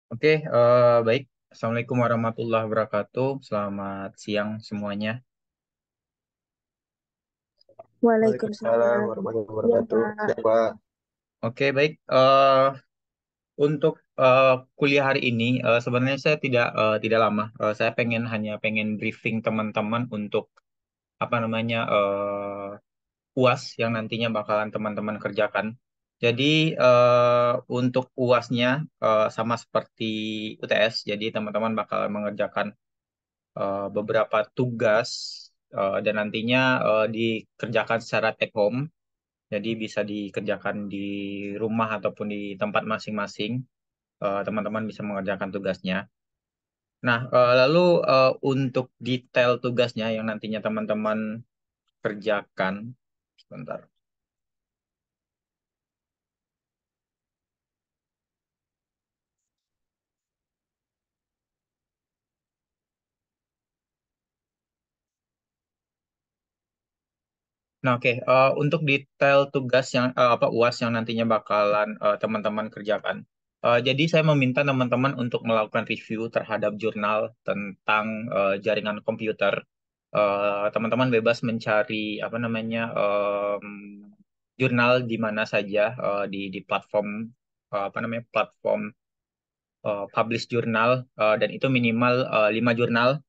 Oke, baik. Assalamualaikum warahmatullahi wabarakatuh. Selamat siang semuanya. Waalaikumsalam Waalaikumsalam warahmatullahi warahmatullahi wabarakatuh. wabarakatuh. Siapa? Oke, baik. Untuk kuliah hari ini, sebenarnya saya tidak lama. Saya hanya pengen briefing teman-teman untuk apa namanya UAS yang nantinya bakalan teman-teman kerjakan. Jadi untuk UASnya sama seperti UTS. Jadi teman-teman bakal mengerjakan beberapa tugas dan nantinya dikerjakan secara take home. Jadi bisa dikerjakan di rumah ataupun di tempat masing-masing. Teman-teman bisa mengerjakan tugasnya. Nah, lalu untuk detail tugasnya yang nantinya teman-teman kerjakan, sebentar. Nah, oke. Untuk detail tugas yang apa UAS yang nantinya bakalan teman-teman kerjakan. Jadi saya meminta teman-teman untuk melakukan review terhadap jurnal tentang jaringan komputer. Teman-teman bebas mencari apa namanya jurnal di mana saja di platform apa namanya platform publish jurnal dan itu minimal 5 jurnal.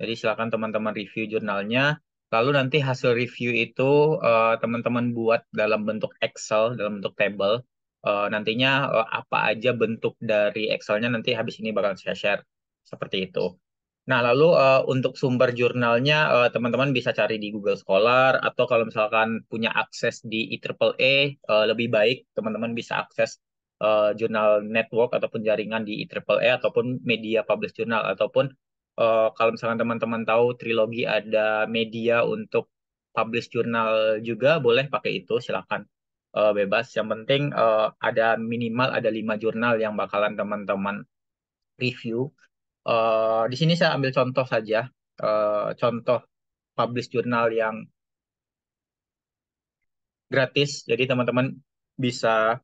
Jadi silakan teman-teman review jurnalnya. Lalu nanti hasil review itu teman-teman buat dalam bentuk Excel, dalam bentuk table. Nantinya apa aja bentuk dari Excelnya nanti habis ini bakal saya share seperti itu. Nah, lalu untuk sumber jurnalnya teman-teman bisa cari di Google Scholar atau kalau misalkan punya akses di IEEE lebih baik teman-teman bisa akses jurnal network ataupun jaringan di IEEE ataupun media publish jurnal ataupun kalau misalkan teman-teman tahu Trilogi ada media untuk publish jurnal juga boleh pakai itu silakan. Bebas. Yang penting ada minimal ada 5 jurnal yang bakalan teman-teman review. Di sini saya ambil contoh saja, contoh publish jurnal yang gratis. Jadi teman-teman bisa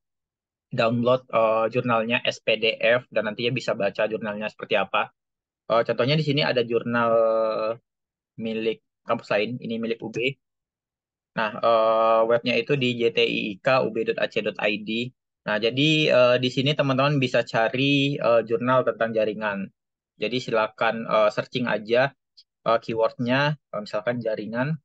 download jurnalnya SPDF dan nantinya bisa baca jurnalnya seperti apa. Contohnya di sini ada jurnal milik kampus lain, ini milik UB. Nah, webnya itu di jtiik.ub.ac.id. Nah, jadi di sini teman-teman bisa cari jurnal tentang jaringan. Jadi silakan searching aja keywordnya, misalkan jaringan.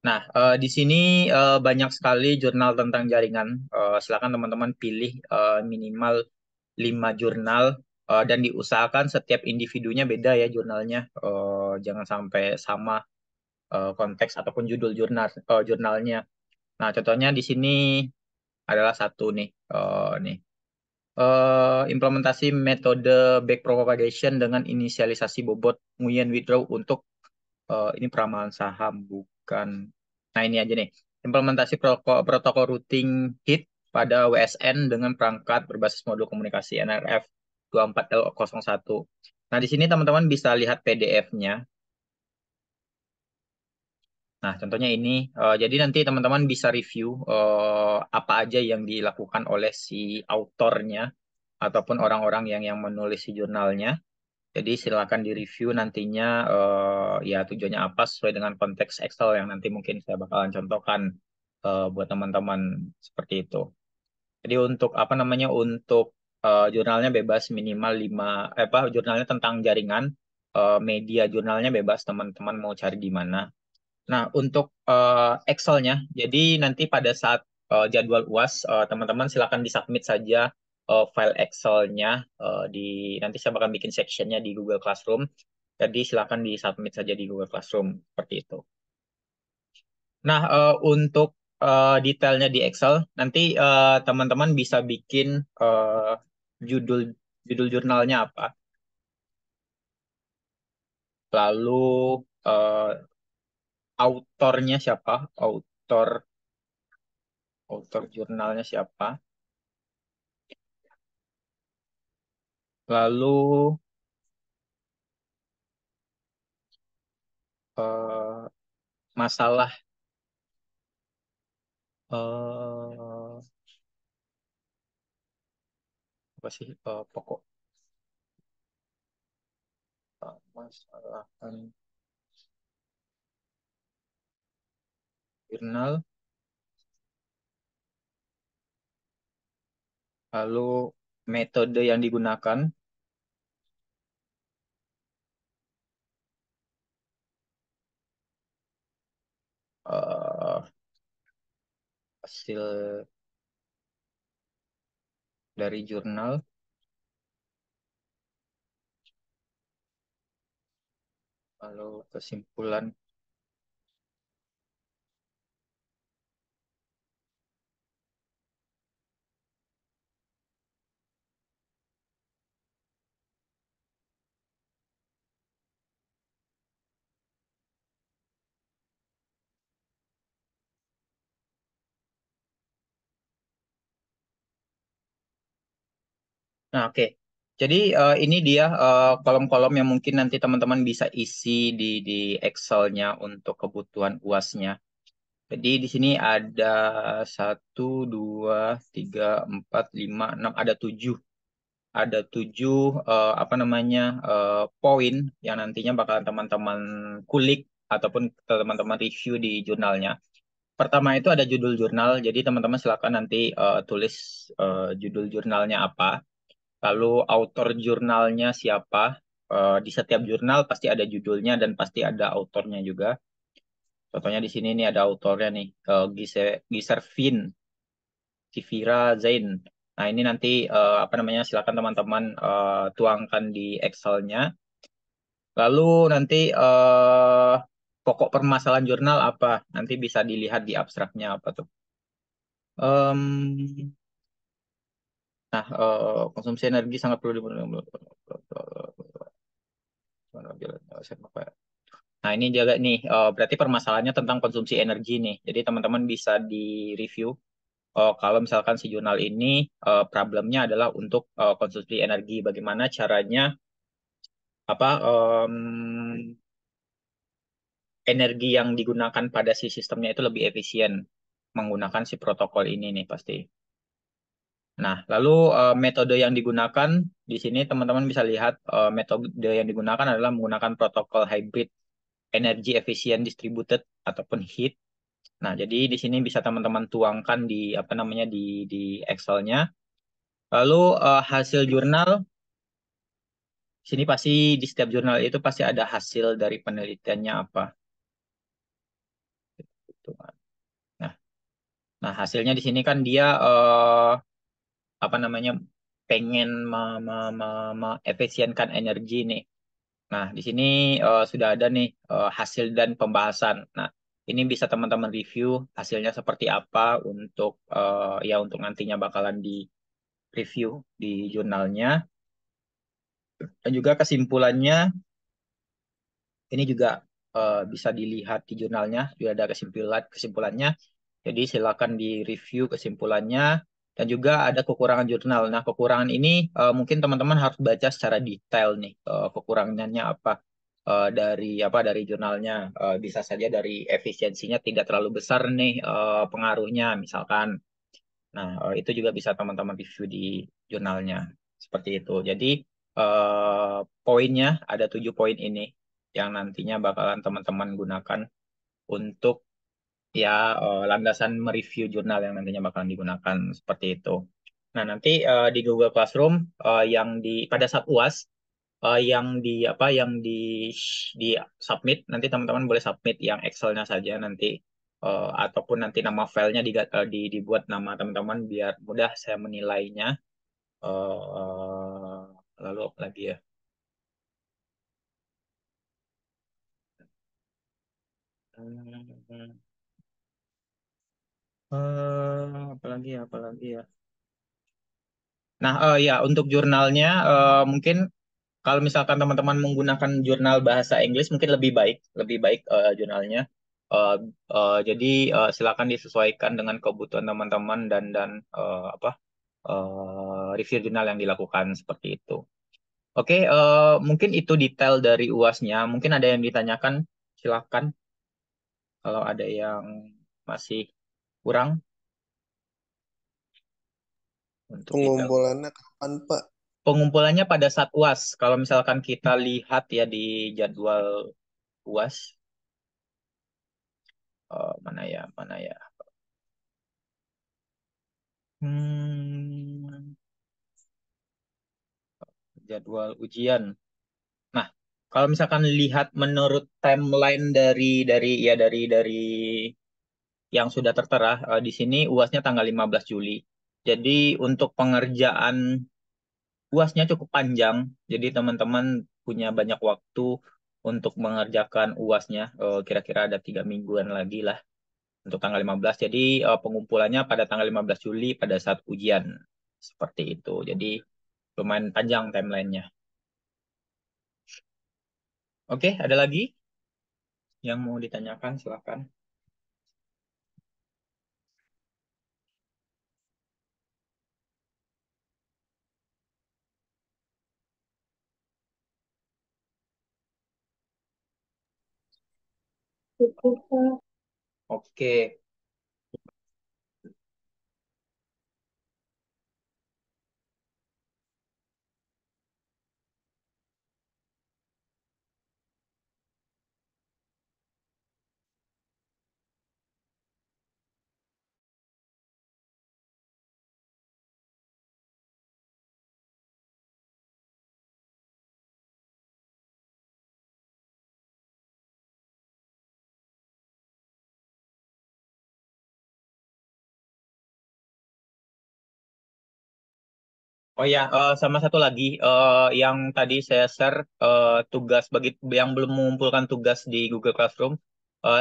Nah, di sini banyak sekali jurnal tentang jaringan. Silakan teman-teman pilih minimal 5 jurnal dan diusahakan setiap individunya beda ya jurnalnya. Jangan sampai sama konteks ataupun judul jurnalnya. Nah, contohnya di sini adalah satu nih. Nih. Implementasi metode backpropagation dengan inisialisasi bobot Nguyen Withdraw untuk ini peramalan saham bukan. Nah, ini aja nih. Implementasi protokol routing HIT pada WSN dengan perangkat berbasis modul komunikasi NRF 24L01. Nah, di sini teman-teman bisa lihat PDF-nya. Nah, contohnya ini. Jadi nanti teman-teman bisa review apa aja yang dilakukan oleh si autornya ataupun orang-orang yang menulis si jurnalnya. Jadi silakan di-review nantinya ya tujuannya apa sesuai dengan konteks Excel yang nanti mungkin saya bakalan contohkan buat teman-teman seperti itu. Jadi untuk apa namanya untuk jurnalnya bebas minimal 5 apa jurnalnya tentang jaringan media jurnalnya bebas teman-teman mau cari di mana. Nah, untuk Excel-nya, jadi nanti pada saat jadwal UAS, teman-teman silakan disubmit saja file Excel-nya di nanti saya bakal bikin section-nya di Google Classroom. Jadi silakan disubmit saja di Google Classroom seperti itu. Nah, untuk detailnya di Excel, nanti teman-teman bisa bikin judul judul jurnalnya apa, lalu eh, autornya siapa, autor jurnalnya siapa. Lalu eh, masalah eh, apa sih pokok permasalahan jurnal, lalu metode yang digunakan, eh, hasil dari jurnal, lalu kesimpulan. Nah, oke. Jadi ini dia kolom-kolom yang mungkin nanti teman-teman bisa isi di Excel-nya untuk kebutuhan UAS-nya. Jadi di sini ada satu, dua, tiga, empat, lima, enam, ada tujuh apa namanya poin yang nantinya bakalan teman-teman kulik ataupun teman-teman review di jurnalnya. Pertama itu ada judul jurnal, jadi teman-teman silakan nanti tulis judul jurnalnya apa. Lalu autor jurnalnya siapa? Di setiap jurnal pasti ada judulnya dan pasti ada autornya juga. Contohnya di sini nih ada autornya nih, Giser Fin, Sivira Zain. Nah ini nanti apa namanya silakan teman-teman tuangkan di Excel-nya. Lalu nanti pokok permasalahan jurnal apa? Nanti bisa dilihat di abstraknya apa tuh. Em, nah, konsumsi energi sangat perlu Nah, ini juga nih, berarti permasalahannya tentang konsumsi energi nih. Jadi teman-teman bisa di-review kalau misalkan si jurnal ini problemnya adalah untuk konsumsi energi. Bagaimana caranya apa energi yang digunakan pada si sistemnya itu lebih efisien menggunakan si protokol ini nih pasti. Nah, lalu metode yang digunakan di sini teman-teman bisa lihat metode yang digunakan adalah menggunakan protokol hybrid energy efficient distributed ataupun HEAT. Nah, jadi di sini bisa teman-teman tuangkan di apa namanya di Excel-nya. Lalu hasil jurnal, sini pasti di setiap jurnal itu pasti ada hasil dari penelitiannya apa. Gitu. Nah, nah hasilnya di sini kan dia apa namanya pengen efisienkan energi nih. Nah, di sini sudah ada nih hasil dan pembahasan. Nah, ini bisa teman-teman review hasilnya seperti apa untuk ya untuk nantinya bakalan di review di jurnalnya. Dan juga kesimpulannya ini juga bisa dilihat di jurnalnya, juga ada kesimpulannya. Jadi silakan di-review kesimpulannya dan juga ada kekurangan jurnal. Nah, kekurangan ini mungkin teman-teman harus baca secara detail nih kekurangannya apa dari jurnalnya. Bisa saja dari efisiensinya tidak terlalu besar nih pengaruhnya misalkan. Nah, itu juga bisa teman-teman review di jurnalnya. Seperti itu. Jadi, poinnya ada 7 poin ini yang nantinya bakalan teman-teman gunakan untuk ya landasan mereview jurnal yang nantinya bakalan digunakan seperti itu. Nah, nanti di Google Classroom yang pada saat UAS yang di submit nanti teman-teman boleh submit yang Excel-nya saja nanti ataupun nanti nama filenya dibuat nama teman-teman biar mudah saya menilainya. Eh, lalu apa lagi ya? Hmm, apalagi ya, apalagi ya. Nah, ya untuk jurnalnya mungkin kalau misalkan teman-teman menggunakan jurnal bahasa Inggris mungkin lebih baik jurnalnya. Eh, jadi silakan disesuaikan dengan kebutuhan teman-teman dan apa review jurnal yang dilakukan seperti itu. Oke, mungkin itu detail dari UASnya. Mungkin ada yang ditanyakan, silakan kalau ada yang masih kurang. untuk detail. Pengumpulannya kapan, Pak? Pengumpulannya pada saat UAS. Kalau misalkan kita lihat ya di jadwal UAS, mana ya, mana ya. Hmm, Jadwal ujian. Nah, kalau misalkan lihat menurut timeline dari yang sudah tertera di sini UASnya tanggal 15 Juli. Jadi untuk pengerjaan UASnya cukup panjang. Jadi teman-teman punya banyak waktu untuk mengerjakan UASnya. Kira-kira ada 3 mingguan lagi lah untuk tanggal 15. Jadi pengumpulannya pada tanggal 15 Juli pada saat ujian. Seperti itu. Jadi lumayan panjang timelinenya. Oke, ada lagi yang mau ditanyakan? Silakan. Oke. Oh ya, sama satu lagi yang tadi saya share tugas bagi yang belum mengumpulkan tugas di Google Classroom,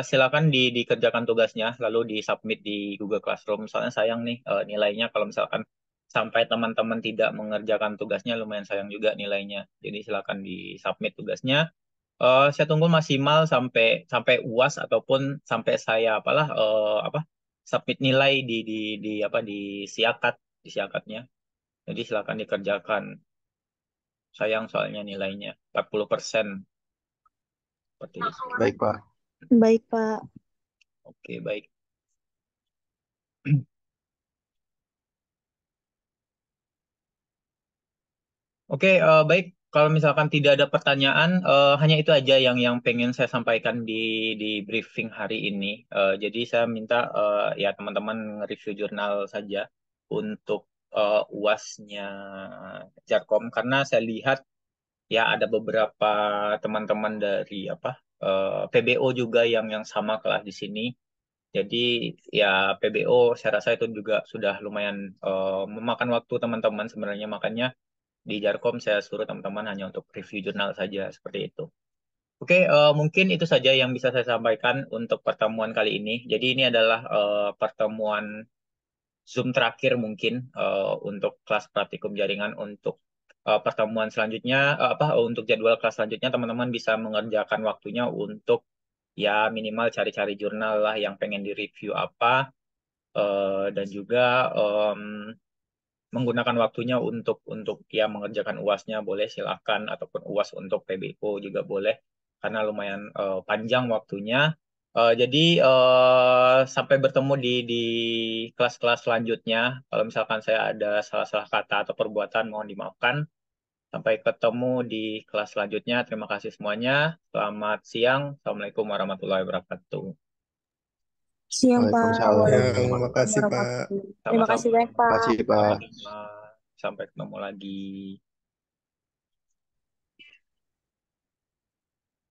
silakan dikerjakan tugasnya lalu di-submit di Google Classroom. Soalnya sayang nih nilainya kalau misalkan sampai teman-teman tidak mengerjakan tugasnya lumayan sayang juga nilainya. Jadi silakan di-submit tugasnya. Saya tunggu maksimal sampai sampai UAS ataupun sampai saya apa submit nilai di siakat di siakatnya. Jadi silakan dikerjakan. Sayang soalnya nilainya 40% seperti itu. Baik, Pak. Baik, Pak. Oke, baik. Oke, baik. Kalau misalkan tidak ada pertanyaan, hanya itu aja yang pengen saya sampaikan di briefing hari ini. Jadi saya minta ya teman-teman review jurnal saja untuk UASnya Jarkom karena saya lihat ya ada beberapa teman-teman dari PBO juga yang sama kelas di sini. Jadi ya PBO saya rasa itu juga sudah lumayan memakan waktu teman-teman sebenarnya, makanya di Jarkom saya suruh teman-teman hanya untuk review jurnal saja seperti itu. Oke, mungkin itu saja yang bisa saya sampaikan untuk pertemuan kali ini. Jadi ini adalah pertemuan Zoom terakhir mungkin untuk kelas praktikum jaringan. Untuk pertemuan selanjutnya untuk jadwal kelas selanjutnya teman-teman bisa mengerjakan waktunya untuk ya minimal cari-cari jurnal lah yang pengen di-review apa, dan juga menggunakan waktunya untuk ya mengerjakan UASnya boleh silakan, ataupun UAS untuk PBO juga boleh karena lumayan panjang waktunya. Jadi sampai bertemu di kelas-kelas selanjutnya. Kalau misalkan saya ada salah-salah kata atau perbuatan mohon dimaafkan. Sampai ketemu di kelas selanjutnya. Terima kasih semuanya. Selamat siang. Assalamualaikum warahmatullahi wabarakatuh. Siang, Pak. Ya, Waalaikumsalam Waalaikumsalam makasih, warahmatullahi Pak. wabarakatuh. Terima kasih Sama-sama. banyak, Pak. Makasih, Pak. Sampai ketemu lagi.